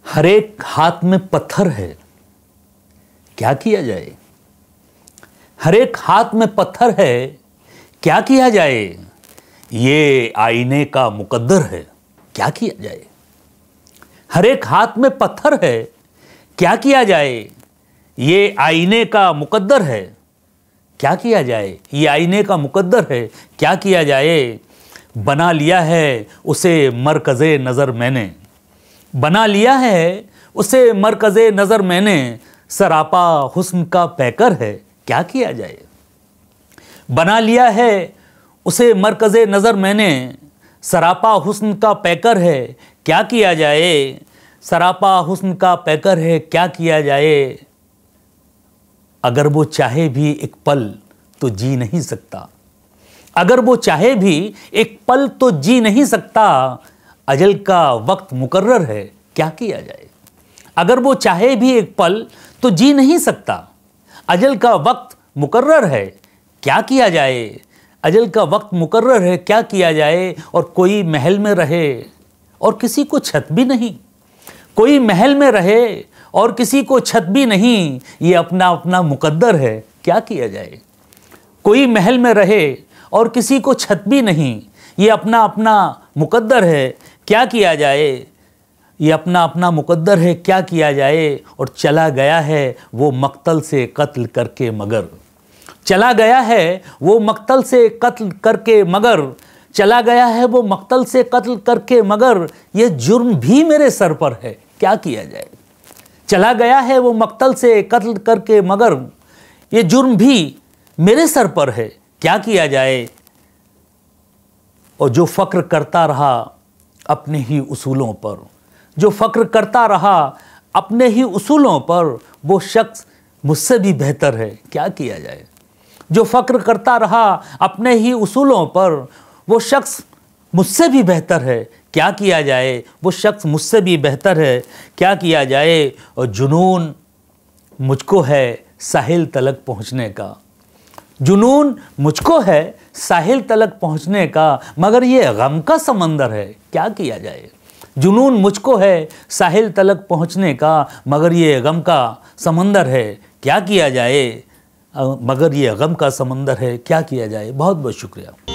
हर एक हाथ में पत्थर है, क्या किया जाए। हर एक हाथ में पत्थर है, क्या किया जाए। ये आईने का मुकद्दर है, क्या किया जाए। हर एक हाथ में पत्थर है, क्या किया जाए। ये आईने का मुकद्दर है, क्या किया जाए। ये आईने का मुकद्दर है, क्या किया जाए। बना लिया है उसे मरकज़े नज़र मैंने, बना लिया है उसे मरकज़े नज़र मैंने। सरापा हुस्न का पैकर है, क्या किया जाए। बना लिया है उसे मरकज़े नज़र मैंने। सरापा हुस्न का पैकर है, क्या किया जाए। सरापा हुस्न का पैकर है, क्या किया जाए। अगर वो चाहे भी एक पल तो जी नहीं सकता, अगर वो चाहे भी एक पल तो जी नहीं सकता। अजल का वक्त मुकर्रर है, क्या किया जाए। अगर वो चाहे भी एक पल तो जी नहीं सकता। अजल का वक्त मुकर्रर है, क्या किया जाए। अजल का वक्त मुकर्रर है, क्या किया जाए। और कोई महल में रहे और किसी को छत भी नहीं, कोई महल में रहे और किसी को छत भी नहीं। ये अपना अपना मुकद्दर है, क्या किया जाए। कोई महल में रहे और किसी को छत भी नहीं, ये अपना अपना मुकद्दर है, क्या किया जाए। ये अपना अपना मुकद्दर है, क्या किया जाए। और चला गया है वो मक्तल से कत्ल करके मगर, चला गया है वो मक्तल से कत्ल करके मगर। चला गया है वो मक्तल से कत्ल करके मगर। ये जुर्म भी मेरे सर पर है, क्या किया जाए। चला गया है वो मक्तल से कत्ल करके मगर। ये जुर्म भी मेरे सर पर है, क्या किया जाए। और जो फ़क्र करता रहा अपने ही उसूलों पर, जो फ़क्र करता रहा अपने ही उसूलों पर, वो शख्स मुझसे भी बेहतर है, क्या किया जाए। जो फ़क्र करता रहा अपने ही उसूलों पर, वो शख्स मुझसे भी बेहतर है, क्या किया जाए। वो शख्स मुझसे भी बेहतर है, क्या किया जाए। और जुनून मुझको है साहिल तलक पहुँचने का, जुनून मुझको है साहिल तलक पहुँचने का। मगर ये गम का समंदर है, क्या किया जाए। जुनून मुझको है साहिल तलक पहुँचने का, मगर ये गम का समंदर है, क्या किया जाए। मगर ये गम का समंदर है, क्या किया जाए। बहुत बहुत शुक्रिया।